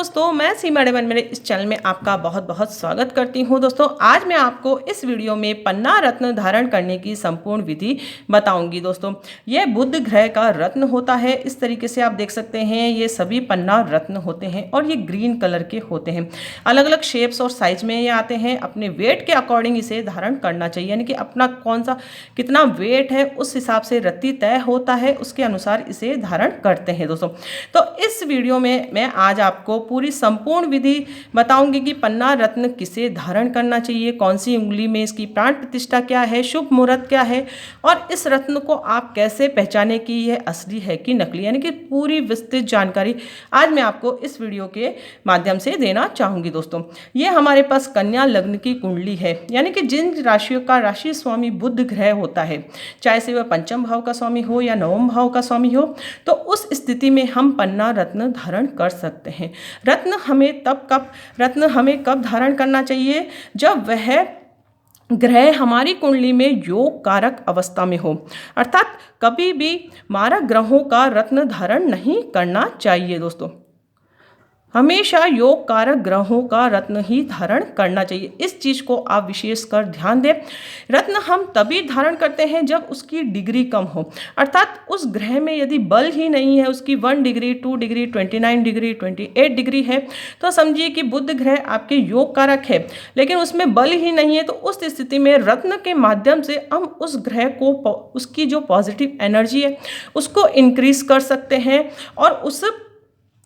दोस्तों, मैं सीमा डेवन मेरे इस चैनल में आपका बहुत बहुत स्वागत करती हूँ। दोस्तों, आज मैं आपको इस वीडियो में पन्ना रत्न धारण करने की संपूर्ण विधि बताऊंगी। दोस्तों, यह बुध ग्रह का रत्न होता है। इस तरीके से आप देख सकते हैं, ये सभी पन्ना रत्न होते हैं और ये ग्रीन कलर के होते हैं। अलग अलग शेप्स और साइज में ये आते हैं। अपने वेट के अकॉर्डिंग इसे धारण करना चाहिए, यानी कि अपना कौन सा कितना वेट है उस हिसाब से रत्ती तय होता है, उसके अनुसार इसे धारण करते हैं। दोस्तों, तो इस वीडियो में मैं आज आपको पूरी संपूर्ण विधि बताऊंगी कि पन्ना रत्न किसे धारण करना चाहिए, कौन सी उंगली में इसकी प्राण प्रतिष्ठा क्या है, शुभ मुहूर्त क्या है और इस रत्न को आप कैसे पहचाने कि यह असली है कि नकली, यानी कि पूरी विस्तृत जानकारी आज मैं आपको इस वीडियो के माध्यम से देना चाहूंगी। दोस्तों, ये हमारे पास कन्या लग्न की कुंडली है, यानी कि जिन राशियों का राशि स्वामी बुध ग्रह होता है, चाहे से वह पंचम भाव का स्वामी हो या नवम भाव का स्वामी हो, तो उस स्थिति में हम पन्ना रत्न धारण कर सकते हैं। रत्न हमें कब धारण करना चाहिए? जब वह ग्रह हमारी कुंडली में योग कारक अवस्था में हो, अर्थात कभी भी मारक ग्रहों का रत्न धारण नहीं करना चाहिए। दोस्तों, हमेशा योग कारक ग्रहों का रत्न ही धारण करना चाहिए। इस चीज़ को आप विशेषकर ध्यान दें। रत्न हम तभी धारण करते हैं जब उसकी डिग्री कम हो, अर्थात उस ग्रह में यदि बल ही नहीं है, उसकी 1 डिग्री 2 डिग्री 29 डिग्री 28 डिग्री है, तो समझिए कि बुध ग्रह आपके योग कारक है, लेकिन उसमें बल ही नहीं है। तो उस स्थिति में रत्न के माध्यम से हम उस ग्रह को, उसकी जो पॉजिटिव एनर्जी है उसको इंक्रीज कर सकते हैं और उस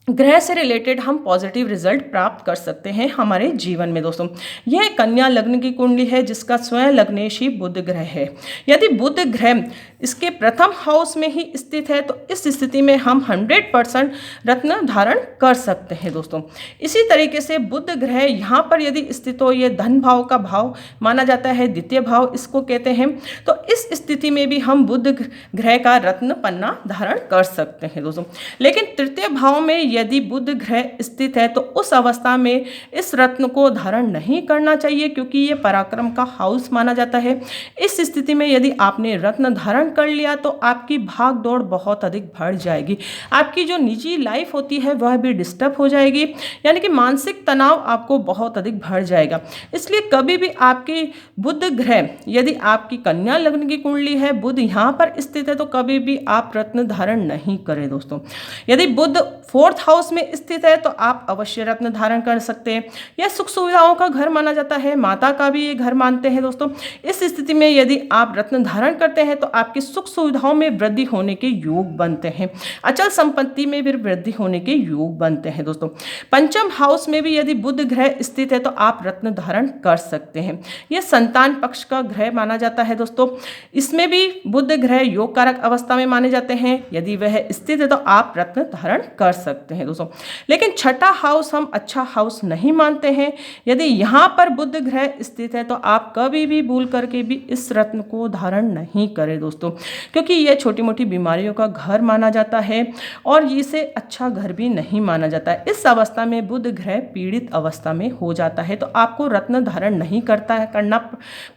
ग्रह से रिलेटेड हम पॉजिटिव रिजल्ट प्राप्त कर सकते हैं हमारे जीवन में। दोस्तों, यह कन्या लग्न की कुंडली है जिसका स्वयं लग्नेशी बुध ग्रह है। यदि बुध ग्रह इसके प्रथम हाउस में ही स्थित है तो इस स्थिति में हम 100% रत्न धारण कर सकते हैं। दोस्तों, इसी तरीके से बुध ग्रह यहाँ पर यदि स्थित हो, यह धन भाव का भाव माना जाता है, द्वितीय भाव इसको कहते हैं, तो इस स्थिति में भी हम बुध ग्रह का रत्न पन्ना धारण कर सकते हैं। दोस्तों, लेकिन तृतीय भाव में यदि बुध ग्रह स्थित है तो उस अवस्था में इस रत्न को धारण नहीं करना चाहिए, क्योंकि ये पराक्रम का हाउस माना जाता है। इस स्थिति में यदि आपने रत्न धारण कर लिया तो आपकी भाग दौड़ बहुत अधिक बढ़ जाएगी। आपकी जो निजी लाइफ होती है वह भी डिस्टर्ब हो जाएगी, यानी कि मानसिक तनाव आपको बहुत अधिक बढ़ जाएगा। इसलिए कभी भी आपकी बुध ग्रह, यदि आपकी कन्या लग्न की कुंडली है, बुध यहाँ पर स्थित है, तो कभी भी आप रत्न धारण नहीं करें। दोस्तों, यदि बुध 4th हाउस में स्थित है तो आप अवश्य रत्न धारण कर सकते हैं। यह सुख सुविधाओं का घर माना जाता है, माता का भी ये घर मानते हैं। दोस्तों, इस स्थिति में यदि आप रत्न धारण करते हैं तो आपकी सुख सुविधाओं में वृद्धि होने के योग बनते हैं, अचल संपत्ति में भी वृद्धि होने के योग बनते हैं। दोस्तों, पंचम हाउस में भी यदि बुध ग्रह स्थित है तो आप रत्न धारण कर सकते हैं। यह संतान पक्ष का ग्रह माना जाता है। दोस्तों, इसमें भी बुध ग्रह योग कारक अवस्था में माने जाते हैं। यदि वह स्थित है तो आप रत्न धारण कर सकते हैं। दोस्तों, लेकिन छठा हाउस हम अच्छा हाउस नहीं मानते हैं। यदि यहाँ पर बुध ग्रह स्थित है तो आप कभी भी भूल करके भी इस रत्न को धारण नहीं करें। दोस्तों, क्योंकि यह छोटी मोटी बीमारियों का घर माना जाता है और इसे अच्छा घर भी नहीं माना जाता है। इस अवस्था में बुध ग्रह पीड़ित अवस्था में हो जाता है तो आपको रत्न धारण नहीं करना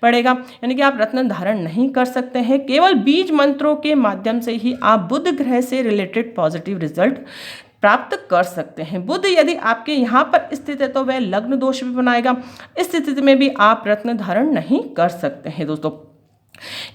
पड़ेगा, यानी कि आप रत्न धारण नहीं कर सकते हैं। केवल बीज मंत्रों के माध्यम से ही आप बुध ग्रह से रिलेटेड पॉजिटिव रिजल्ट प्राप्त कर सकते हैं। बुध यदि आपके यहाँ पर स्थित है तो वह लग्न दोष भी बनाएगा। इस स्थिति में भी आप रत्न धारण नहीं कर सकते हैं। दोस्तों,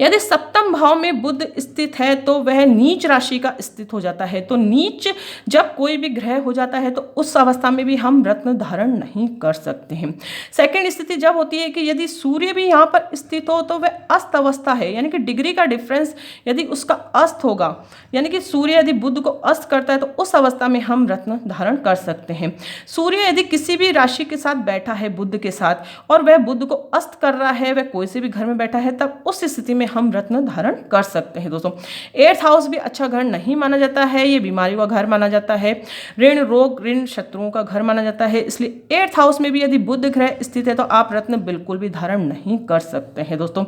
यदि सप्तम भाव में बुध स्थित है तो वह नीच राशि का स्थित हो जाता है। तो नीच जब कोई भी ग्रह हो जाता है तो उस अवस्था में भी हम रत्न धारण नहीं कर सकते हैं। सेकंड स्थिति जब होती है कि यदि सूर्य भी यहाँ पर स्थित हो तो वह अस्त अवस्था है, यानी कि डिग्री का डिफरेंस यदि उसका अस्त होगा, यानी कि सूर्य यदि बुध को अस्त करता है तो उस अवस्था में हम रत्न धारण कर सकते हैं। सूर्य यदि किसी भी राशि के साथ बैठा है बुध के साथ और वह बुध को अस्त कर रहा है, वह कोई से भी घर में बैठा है, तब उस स्थिति में हम रत्न धारण कर सकते हैं। दोस्तों, 8th हाउस भी अच्छा घर नहीं माना जाता है। ये बीमारियों का घर माना जाता है, ऋण रोग ऋण शत्रुओं का घर माना जाता है। इसलिए 8th हाउस में भी यदि बुध ग्रह स्थित है तो आप रत्न बिल्कुल भी धारण नहीं कर सकते हैं। दोस्तों,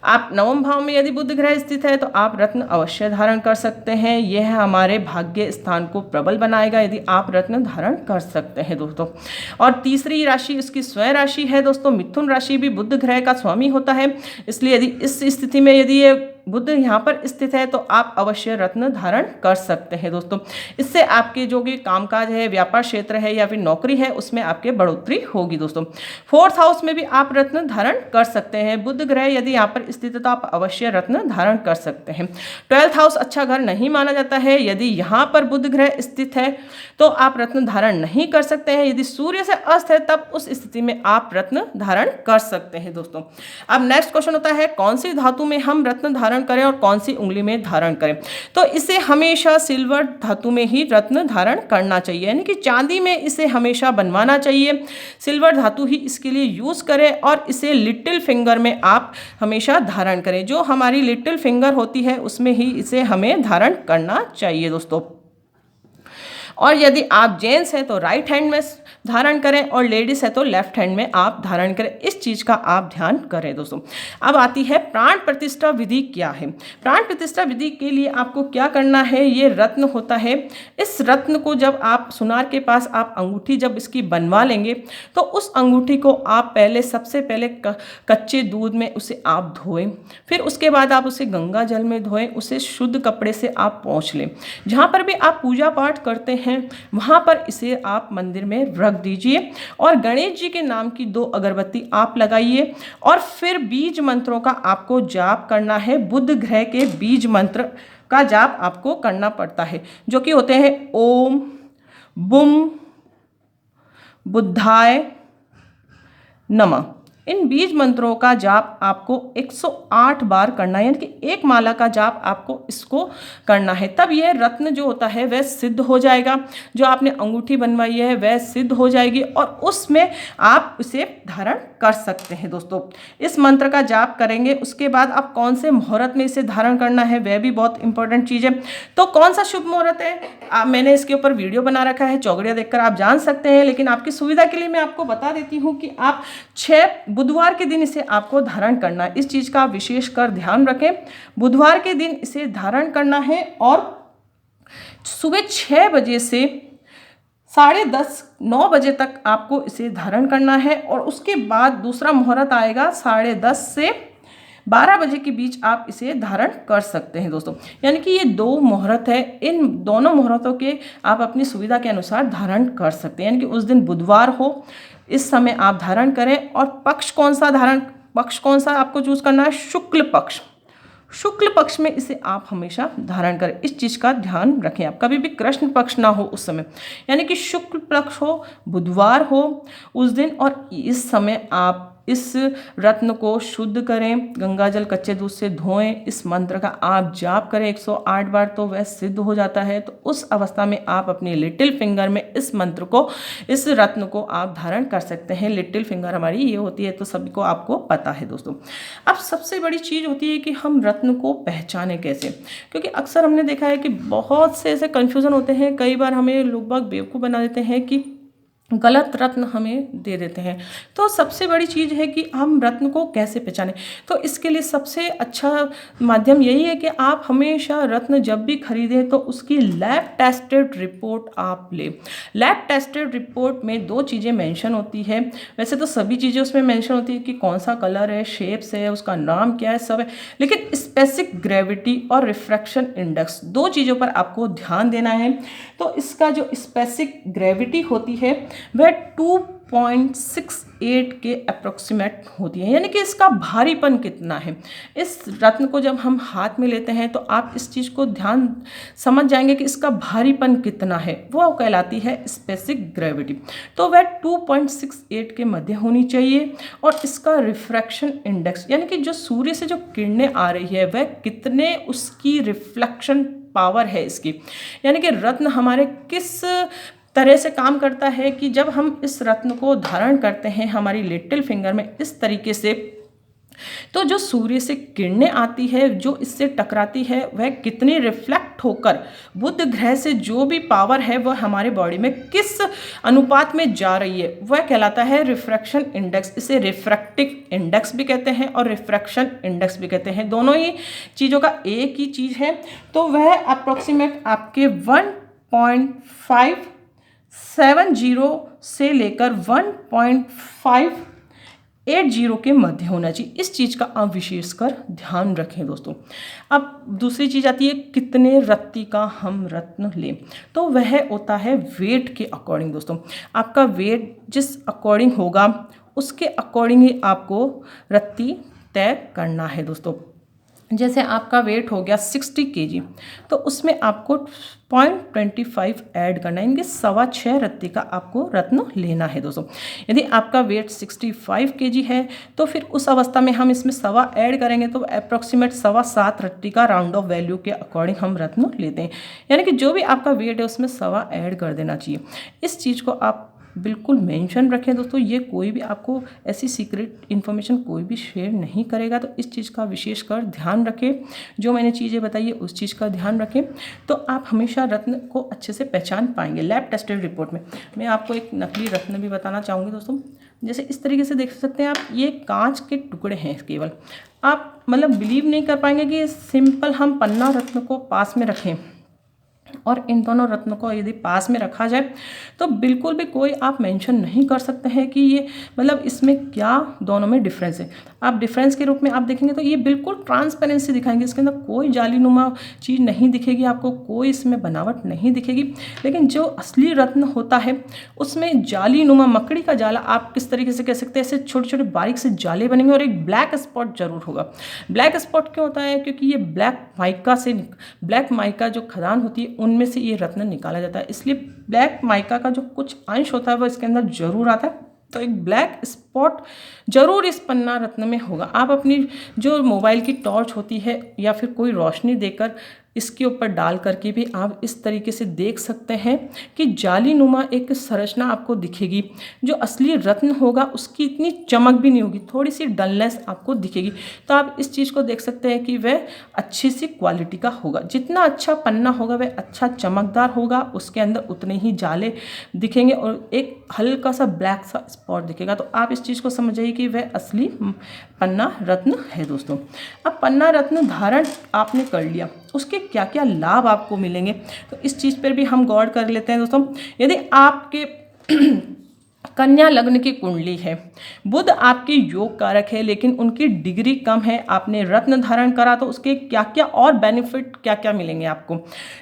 आप नवम भाव में यदि बुध ग्रह स्थित है तो आप रत्न अवश्य धारण कर सकते हैं। यह हमारे भाग्य स्थान को प्रबल बनाएगा यदि आप रत्न धारण कर सकते हैं। दोस्तों, और तीसरी राशि उसकी स्वयं राशि है। दोस्तों, मिथुन राशि भी बुध ग्रह का स्वामी होता है। इसलिए यदि इस स्थिति में यदि ये बुध यहाँ पर स्थित है तो आप अवश्य रत्न धारण कर सकते हैं दोस्तों। इससे आपके जो कि कामकाज है, व्यापार क्षेत्र है या फिर नौकरी है, उसमें आपके बढ़ोतरी होगी दोस्तों। 4th हाउस में भी आप रत्न धारण कर सकते हैं। बुध ग्रह यदि यहाँ पर स्थित है तो आप अवश्य रत्न धारण कर सकते हैं। 12th हाउस अच्छा घर नहीं माना जाता है। यदि यहाँ पर बुध ग्रह स्थित है तो आप रत्न धारण नहीं कर सकते हैं। यदि सूर्य से अस्त है तब उस स्थिति में आप रत्न धारण कर सकते हैं दोस्तों। अब नेक्स्ट क्वेश्चन होता है कौन सी धातु में हम रत्न धारण करें और कौन सी उंगली में धारण करें। तो इसे हमेशा सिल्वर धातु में ही रत्न धारण करना चाहिए, यानी कि चांदी में इसे हमेशा बनवाना चाहिए। सिल्वर धातु ही इसके लिए यूज करें और इसे लिटिल फिंगर में आप हमेशा धारण करें। जो हमारी लिटिल फिंगर होती है उसमें ही इसे हमें धारण करना चाहिए दोस्तों। और यदि आप जेंट्स हैं तो राइट हैंड में धारण करें और लेडीज है तो लेफ्ट हैंड में आप धारण करें। इस चीज़ का आप ध्यान करें दोस्तों। अब आती है प्राण प्रतिष्ठा विधि क्या है। प्राण प्रतिष्ठा विधि के लिए आपको क्या करना है, ये रत्न होता है। इस रत्न को जब आप सुनार के पास आप अंगूठी जब इसकी बनवा लेंगे तो उस अंगूठी को आप सबसे पहले कच्चे दूध में उसे आप धोएं, फिर उसके बाद आप उसे गंगा जल में धोएं, उसे शुद्ध कपड़े से आप पोंछ लें। जहाँ पर भी आप पूजा पाठ करते हैं वहाँ पर इसे आप मंदिर में रख दीजिए और गणेश जी के नाम की 2 अगरबत्ती आप लगाइए और फिर बीज मंत्रों का आपको जाप करना है। बुध ग्रह के बीज मंत्र का जाप आपको करना पड़ता है जो कि होते हैं ओम बुम बुद्धाय नमः। इन बीज मंत्रों का जाप आपको 108 बार करना है, यानी कि 1 माला का जाप आपको इसको करना है। तब यह रत्न जो होता है वह सिद्ध हो जाएगा। जो आपने अंगूठी बनवाई है वह सिद्ध हो जाएगी और उसमें आप उसे धारण कर सकते हैं दोस्तों। इस मंत्र का जाप करेंगे उसके बाद आप कौन से मुहूर्त में इसे धारण करना है वह भी बहुत इंपॉर्टेंट चीज़ है। तो कौन सा शुभ मुहूर्त है, मैंने इसके ऊपर वीडियो बना रखा है, चौगड़िया देखकर आप जान सकते हैं। लेकिन आपकी सुविधा के लिए मैं आपको बता देती हूँ कि आप 6 बुधवार के दिन इसे आपको धारण करना है। इस चीज़ का विशेष कर ध्यान रखें। बुधवार के दिन इसे धारण करना है और सुबह 6 बजे से 10:30 9 बजे तक आपको इसे धारण करना है और उसके बाद दूसरा मुहूर्त आएगा 10:30 से 12 बजे के बीच आप इसे धारण कर सकते हैं दोस्तों। यानी कि ये 2 मुहूर्त है, इन दोनों मुहूर्तों के आप अपनी सुविधा के अनुसार धारण कर सकते हैं। यानी कि उस दिन बुधवार हो इस समय आप धारण करें। और पक्ष कौन सा आपको चूज करना है, शुक्ल पक्ष। शुक्ल पक्ष में इसे आप हमेशा धारण करें। इस चीज़ का ध्यान रखें, आप कभी भी कृष्ण पक्ष ना हो उस समय, यानी कि शुक्ल पक्ष हो, बुधवार हो उस दिन। और इस समय आप इस रत्न को शुद्ध करें, गंगाजल कच्चे दूध से धोएं, इस मंत्र का आप जाप करें 108 बार तो वह सिद्ध हो जाता है। तो उस अवस्था में आप अपनी लिटिल फिंगर में इस मंत्र को, इस रत्न को आप धारण कर सकते हैं। लिटिल फिंगर हमारी ये होती है तो सभी को आपको पता है दोस्तों। अब सबसे बड़ी चीज़ होती है कि हम रत्न को पहचाने कैसे, क्योंकि अक्सर हमने देखा है कि बहुत से ऐसे कन्फ्यूज़न होते हैं। कई बार हमें लोग बाग बेवकूफ़ बना देते हैं कि गलत रत्न हमें दे देते हैं। तो सबसे बड़ी चीज़ है कि हम रत्न को कैसे पहचानें। तो इसके लिए सबसे अच्छा माध्यम यही है कि आप हमेशा रत्न जब भी खरीदें तो उसकी लैब टेस्टेड रिपोर्ट आप लें। लैब टेस्टेड रिपोर्ट में 2 चीज़ें मेंशन होती है। वैसे तो सभी चीज़ें उसमें मेंशन होती है कि कौन सा कलर है, शेप्स है, उसका नाम क्या है, सब है। लेकिन स्पेसिफिक ग्रेविटी और रिफ्रैक्शन इंडेक्स 2 चीज़ों पर आपको ध्यान देना है। तो इसका जो स्पेसिफिक ग्रेविटी होती है वह 2.68 के अप्रोक्सीमेट होती है, यानी कि इसका भारीपन कितना है। इस रत्न को जब हम हाथ में लेते हैं तो आप इस चीज़ को ध्यान समझ जाएंगे कि इसका भारीपन कितना है, वो कहलाती है स्पेसिफिक ग्रेविटी। तो वह 2.68 के मध्य होनी चाहिए। और इसका रिफ्रैक्शन इंडेक्स, यानी कि जो सूर्य से जो किरणें आ रही है वह कितने उसकी रिफ्लेक्शन पावर है इसकी, यानी कि रत्न हमारे किस तरह से काम करता है कि जब हम इस रत्न को धारण करते हैं हमारी लिटिल फिंगर में इस तरीके से, तो जो सूर्य से किरणें आती है, जो इससे टकराती है, वह कितनी रिफ्लेक्ट होकर बुध ग्रह से जो भी पावर है वह हमारे बॉडी में किस अनुपात में जा रही है, वह कहलाता है रिफ्रैक्शन इंडेक्स। इसे रिफ्रैक्टिव इंडेक्स भी कहते हैं और रिफ्रैक्शन इंडेक्स भी कहते हैं। दोनों ही चीज़ों का एक ही चीज़ है। तो वह अप्रोक्सीमेट आपके 1.570 से लेकर 1.5 8 के मध्य होना चाहिए। इस चीज़ का आप विशेषकर ध्यान रखें दोस्तों। अब दूसरी चीज़ आती है कितने रत्ती का हम रत्न लें, तो वह होता है वेट के अकॉर्डिंग दोस्तों। आपका वेट जिस अकॉर्डिंग होगा उसके अकॉर्डिंग ही आपको रत्ती तय करना है दोस्तों। जैसे आपका वेट हो गया 60 kg, तो उसमें आपको 0.25 ऐड करना है, यानी कि 6.25 रत्ती का आपको रत्न लेना है दोस्तों। यदि आपका वेट 65 kg है तो फिर उस अवस्था में हम इसमें 1.25 ऐड करेंगे तो अप्रॉक्सीमेट 7.25 रत्ती का राउंड ऑफ वैल्यू के अकॉर्डिंग हम रत्न लेते हैं। यानी कि जो भी आपका वेट है उसमें 1.25 ऐड कर देना चाहिए। इस चीज़ को आप बिल्कुल मेंशन रखें दोस्तों। ये कोई भी आपको ऐसी सीक्रेट इन्फॉर्मेशन कोई भी शेयर नहीं करेगा, तो इस चीज़ का विशेषकर ध्यान रखें। जो मैंने चीज़ें बताई है उस चीज़ का ध्यान रखें, तो आप हमेशा रत्न को अच्छे से पहचान पाएंगे। लैब टेस्टेड रिपोर्ट में मैं आपको एक नकली रत्न भी बताना चाहूँगी दोस्तों। जैसे इस तरीके से देख सकते हैं आप, ये कांच के टुकड़े हैं केवल। आप मतलब बिलीव नहीं कर पाएंगे कि सिंपल हम पन्ना रत्न को पास में रखें और इन दोनों रत्नों को यदि पास में रखा जाए तो बिल्कुल भी कोई आप मेंशन नहीं कर सकते हैं कि ये मतलब इसमें क्या दोनों में डिफरेंस है। आप डिफरेंस के रूप में आप देखेंगे तो ये बिल्कुल ट्रांसपेरेंसी दिखाएंगे, इसके अंदर कोई जालीनुमा चीज़ नहीं दिखेगी आपको, कोई इसमें बनावट नहीं दिखेगी। लेकिन जो असली रत्न होता है उसमें जालीनुमा मकड़ी का जाला, आप किस तरीके से कह सकते हैं, ऐसे छोटे छोटे बारीक से जाले बनेंगे और एक ब्लैक स्पॉट जरूर होगा। ब्लैक स्पॉट क्यों होता है? क्योंकि ये ब्लैक माइका जो खदान होती है उनमें से ये रत्न निकाला जाता है, इसलिए ब्लैक माइका का जो कुछ अंश होता है वो इसके अंदर जरूर आता है। तो एक ब्लैक स्पॉट जरूर इस पन्ना रत्न में होगा। आप अपनी जो मोबाइल की टॉर्च होती है या फिर कोई रोशनी देकर इसके ऊपर डाल करके भी आप इस तरीके से देख सकते हैं कि जालीनुमा एक संरचना आपको दिखेगी। जो असली रत्न होगा उसकी इतनी चमक भी नहीं होगी, थोड़ी सी डलनेस आपको दिखेगी। तो आप इस चीज़ को देख सकते हैं कि वह अच्छी सी क्वालिटी का होगा। जितना अच्छा पन्ना होगा वह अच्छा चमकदार होगा, उसके अंदर उतने ही जाले दिखेंगे और एक हल्का सा ब्लैक सा स्पॉट दिखेगा। तो आप इस चीज़ को समझिए कि वह असली पन्ना रत्न है दोस्तों। अब पन्ना रत्न धारण आपने कर लिया, उसके क्या क्या लाभ आपको मिलेंगे तो इस चीज़ पर भी हम गौर कर लेते हैं दोस्तों। यदि आपके कन्या लग्न की कुंडली है, बुध आपके योग कारक है लेकिन उनकी डिग्री कम है, आपने रत्न धारण करा तो उसके क्या क्या और बेनिफिट क्या क्या मिलेंगे आपको।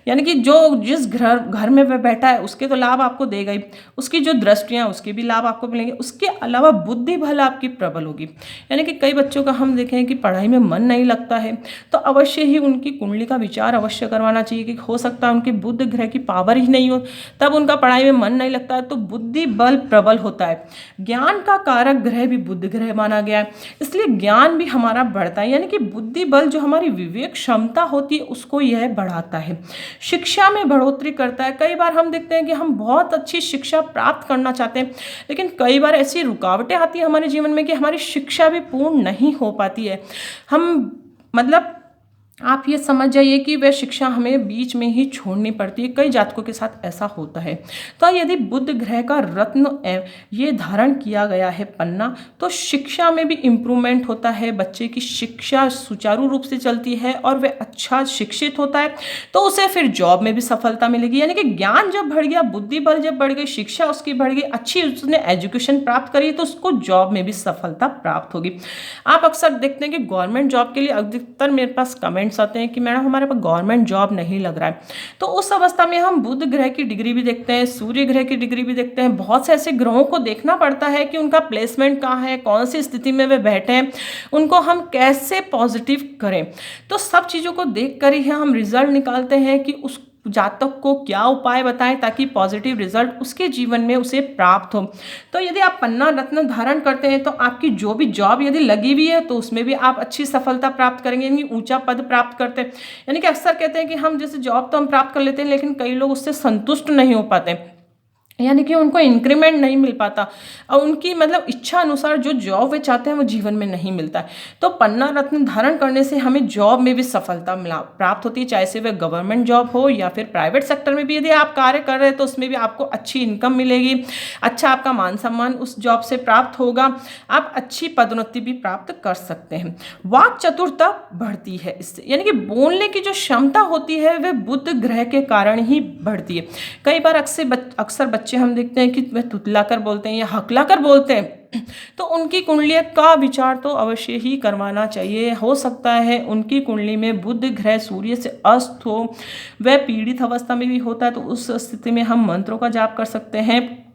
यानी कि जो जिस घर में वह बैठा है उसके तो लाभ आपको देगा ही, उसकी जो दृष्टियाँ उसके भी लाभ आपको मिलेंगे। उसके अलावा बुद्धि बल आपकी प्रबल होगी। यानी कि कई बच्चों का हम देखें कि पढ़ाई में मन नहीं लगता है तो अवश्य ही उनकी कुंडली का विचार अवश्य करवाना चाहिए कि हो सकता है उनके बुध ग्रह की पावर ही नहीं हो, तब उनका पढ़ाई में मन नहीं लगता है। तो बुद्धि बल प्रबल होता है। ज्ञान का कारक ग्रह भी बुध ग्रह माना गया है, इसलिए ज्ञान भी हमारा बढ़ता है। यानी कि बुद्धि बल जो हमारी विवेक क्षमता होती है उसको यह बढ़ाता है, शिक्षा में बढ़ोतरी करता है। कई बार हम देखते हैं कि हम बहुत अच्छी शिक्षा प्राप्त करना चाहते हैं लेकिन कई बार ऐसी रुकावटें आती हैं हमारे जीवन में कि हमारी शिक्षा भी पूर्ण नहीं हो पाती है। हम मतलब आप ये समझ जाइए कि वह शिक्षा हमें बीच में ही छोड़नी पड़ती है। कई जातकों के साथ ऐसा होता है। तो यदि बुध ग्रह का रत्न ये धारण किया गया है पन्ना, तो शिक्षा में भी इम्प्रूवमेंट होता है, बच्चे की शिक्षा सुचारू रूप से चलती है और वह अच्छा शिक्षित होता है तो उसे फिर जॉब में भी सफलता मिलेगी। यानी कि ज्ञान जब बढ़ गया, बुद्धि बल जब बढ़ गई, शिक्षा उसकी बढ़ गई, अच्छी उसने एजुकेशन प्राप्त करी तो उसको जॉब में भी सफलता प्राप्त होगी। आप अक्सर देखते हैं कि गवर्नमेंट जॉब के लिए अधिकतर मेरे पास कमेंट आते हैं कि मैडम हमारे पास गवर्नमेंट जॉब नहीं लग रहा है। तो उस अवस्था में हम बुध ग्रह की डिग्री भी देखते हैं, सूर्य ग्रह की डिग्री भी देखते हैं। बहुत से ऐसे ग्रहों को देखना पड़ता है कि उनका प्लेसमेंट कहाँ है, कौन सी स्थिति में वे बैठे हैं, उनको हम कैसे पॉजिटिव करें। तो सब चीज़ों को देख कर ही हम रिजल्ट निकालते हैं कि उस जातक को क्या उपाय बताएं ताकि पॉजिटिव रिजल्ट उसके जीवन में उसे प्राप्त हो। तो यदि आप पन्ना रत्न धारण करते हैं तो आपकी जो भी जॉब यदि लगी हुई है तो उसमें भी आप अच्छी सफलता प्राप्त करेंगे, यानी ऊंचा पद प्राप्त करते हैं। यानी कि अक्सर कहते हैं कि हम जैसे जॉब तो हम प्राप्त कर लेते हैं लेकिन कई लोग उससे संतुष्ट नहीं हो पाते, यानी कि उनको इंक्रीमेंट नहीं मिल पाता और उनकी मतलब इच्छा अनुसार जो जॉब वे चाहते हैं वो जीवन में नहीं मिलता है। तो पन्ना रत्न धारण करने से हमें जॉब में भी सफलता प्राप्त होती है, चाहे से वह गवर्नमेंट जॉब हो या फिर प्राइवेट सेक्टर में भी यदि आप कार्य कर रहे हैं तो उसमें भी आपको अच्छी इनकम मिलेगी, अच्छा आपका मान सम्मान उस जॉब से प्राप्त होगा, आप अच्छी पदोन्नति भी प्राप्त कर सकते हैं। वाक चतुरता बढ़ती है इससे, यानी कि बोलने की जो क्षमता होती है वह बुध ग्रह के कारण ही बढ़ती है। कई बार अक्सर बच्चे हम देखते हैं कि वह तुतलाकर बोलते हैं या हकलाकर बोलते हैं, तो उनकी कुंडली का विचार तो अवश्य ही करवाना चाहिए। हो सकता है उनकी कुंडली में बुध ग्रह सूर्य से अस्त हो, वह पीड़ित अवस्था में भी होता है, तो उस स्थिति में हम मंत्रों का जाप कर सकते हैं।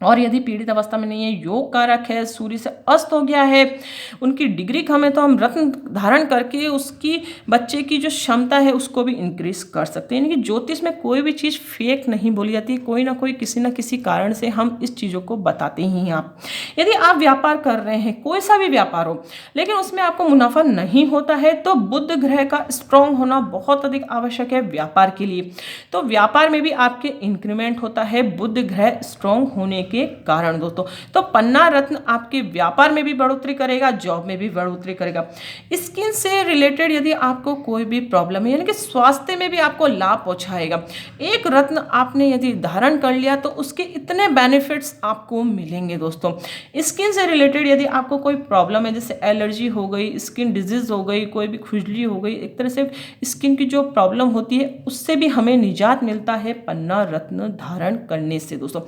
और यदि पीड़ित अवस्था में नहीं है, योग कारक है, सूर्य से अस्त हो गया है, उनकी डिग्री कम है, तो हम रत्न धारण करके उसकी बच्चे की जो क्षमता है उसको भी इंक्रीज कर सकते हैं। यानी कि ज्योतिष में कोई भी चीज़ फेक नहीं बोली जाती, कोई ना कोई किसी ना किसी कारण से हम इस चीज़ों को बताते ही हैं। आप यदि आप व्यापार कर रहे हैं, कोई सा भी व्यापार हो, लेकिन उसमें आपको मुनाफा नहीं होता है, तो बुध ग्रह का स्ट्रॉन्ग होना बहुत अधिक आवश्यक है व्यापार के लिए। तो व्यापार में भी आपके इंक्रीमेंट होता है बुध ग्रह स्ट्रॉन्ग होने के कारण दोस्तों। तो पन्ना रत्न आपके व्यापार में भी बढ़ोतरी करेगा, जॉब में भी बढ़ोतरी करेगा। स्किन से रिलेटेड यदि आपको कोई भी प्रॉब्लम है, यानी कि स्वास्थ्य में भी आपको लाभ पहुंचाएगा। एक रत्न आपने यदि धारण कर लिया तो उसके इतने बेनिफिट्स आपको मिलेंगे दोस्तों। स्किन से रिलेटेड यदि आपको कोई प्रॉब्लम है, जैसे एलर्जी हो गई, स्किन डिजीज हो गई, कोई भी खुजली हो गई, एक तरह से स्किन की जो प्रॉब्लम होती है उससे भी हमें निजात मिलता है पन्ना रत्न धारण करने से दोस्तों।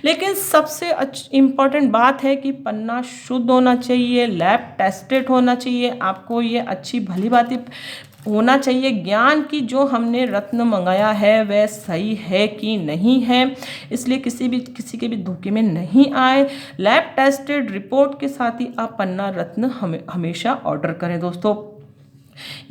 लेकिन सबसे इम्पॉर्टेंट बात है कि पन्ना शुद्ध होना चाहिए, लैब टेस्टेड होना चाहिए, आपको ये अच्छी भली बात होना चाहिए ज्ञान की जो हमने रत्न मंगाया है वह सही है कि नहीं है, इसलिए किसी के भी धोखे में नहीं आए। लैब टेस्टेड रिपोर्ट के साथ ही आप पन्ना रत्न हमेशा ऑर्डर करें दोस्तों।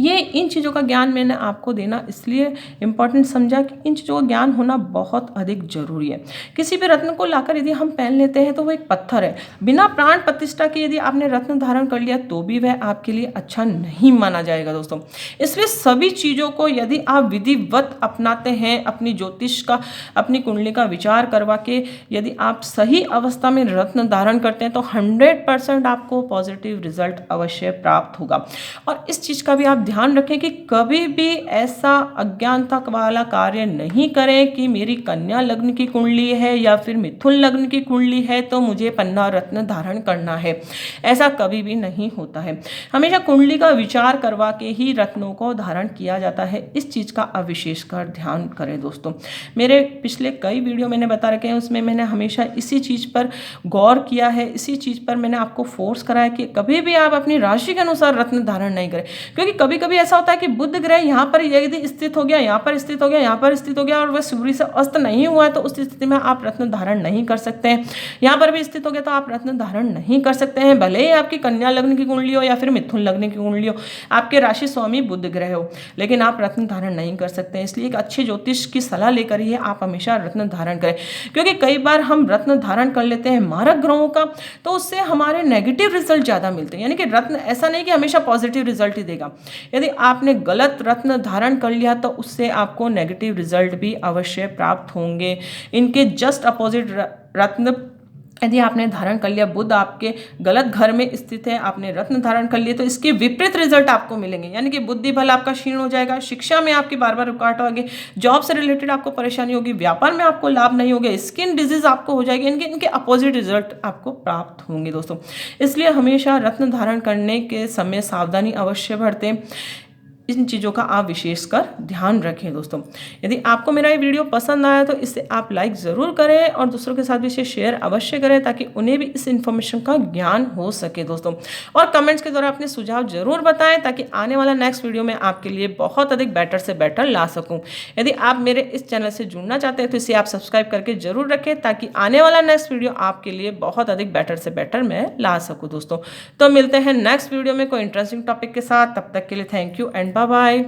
ये इन चीज़ों का ज्ञान मैंने आपको देना इसलिए इम्पॉर्टेंट समझा कि इन चीज़ों का ज्ञान होना बहुत अधिक जरूरी है। किसी भी रत्न को लाकर यदि हम पहन लेते हैं तो वो एक पत्थर है, बिना प्राण प्रतिष्ठा के यदि आपने रत्न धारण कर लिया तो भी वह आपके लिए अच्छा नहीं माना जाएगा दोस्तों। इसलिए सभी चीज़ों को यदि आप विधिवत अपनाते हैं, अपनी ज्योतिष का, अपनी कुंडली का विचार करवा के यदि आप सही अवस्था में रत्न धारण करते हैं तो 100% आपको पॉजिटिव रिजल्ट अवश्य प्राप्त होगा। और इस चीज़ का भी आप ध्यान रखें कि कभी भी ऐसा अज्ञानता वाला कार्य नहीं करें कि मेरी कन्या लग्न की कुंडली है या फिर मिथुन लग्न की कुंडली है तो मुझे पन्ना रत्न धारण करना है। ऐसा कभी भी नहीं होता है। हमेशा कुंडली का विचार करवा के ही रत्नों को धारण किया जाता है। इस चीज़ का आप विशेषकर ध्यान करें दोस्तों। मेरे पिछले कई वीडियो मैंने बता रखे हैं, उसमें मैंने हमेशा इसी चीज़ पर गौर किया है, इसी चीज़ पर मैंने आपको फोर्स कराया कि कभी भी आप अपनी राशि के अनुसार रत्न धारण नहीं करें। क्योंकि कभी कभी ऐसा होता है कि बुध ग्रह यहाँ पर यदि स्थित हो गया, यहाँ पर स्थित हो गया, यहाँ पर स्थित हो गया और वह सूर्य से अस्त नहीं हुआ है तो उस स्थिति में आप रत्न धारण नहीं कर सकते हैं। यहाँ पर भी स्थित हो गया तो आप रत्न धारण नहीं कर सकते हैं, भले ही आपकी कन्या लग्न की कुंडली हो या फिर मिथुन लग्न की कुंडली हो, आपके राशि स्वामी बुध ग्रह हो, लेकिन आप रत्न धारण नहीं कर सकते हैं। इसलिए एक अच्छे ज्योतिष की सलाह लेकर ही आप हमेशा रत्न धारण करें। क्योंकि कई बार हम रत्न धारण कर लेते हैं मारक ग्रहों का तो उससे हमारे नेगेटिव रिजल्ट ज़्यादा मिलते हैं। यानी कि रत्न ऐसा नहीं कि हमेशा पॉजिटिव रिजल्ट ही देगा। यदि आपने गलत रत्न धारण कर लिया तो उससे आपको नेगेटिव रिजल्ट भी अवश्य प्राप्त होंगे। इनके जस्ट अपोजिट रत्न यदि आपने धारण कर लिया, बुध आपके गलत घर में स्थित है, आपने रत्न धारण कर लिए तो इसके विपरीत रिजल्ट आपको मिलेंगे। यानी कि बुद्धि बल आपका क्षीण हो जाएगा, शिक्षा में आपकी बार बार रुकावट होगी, जॉब से रिलेटेड आपको परेशानी होगी, व्यापार में आपको लाभ नहीं होगा, स्किन डिजीज आपको हो जाएगी। इनके अपोजिट रिजल्ट आपको प्राप्त होंगे दोस्तों। इसलिए हमेशा रत्न धारण करने के समय सावधानी अवश्य बरतें। इन चीज़ों का आप विशेषकर ध्यान रखें दोस्तों। यदि आपको मेरा ये वीडियो पसंद आया तो इसे आप लाइक ज़रूर करें और दूसरों के साथ भी इसे शेयर अवश्य करें ताकि उन्हें भी इस इन्फॉर्मेशन का ज्ञान हो सके दोस्तों। और कमेंट्स के द्वारा अपने सुझाव जरूर बताएं ताकि आने वाला नेक्स्ट वीडियो में आपके लिए बहुत अधिक बेटर से बेटर ला सकूं। यदि आप मेरे इस चैनल से जुड़ना चाहते हैं तो इसे आप सब्सक्राइब करके जरूर रखें ताकि आने वाला नेक्स्ट वीडियो आपके लिए बहुत अधिक बेटर से बेटर मैं ला सकूँ दोस्तों। तो मिलते हैं नेक्स्ट वीडियो में कोई इंटरेस्टिंग टॉपिक के साथ। तब तक के लिए thank you and bye bye.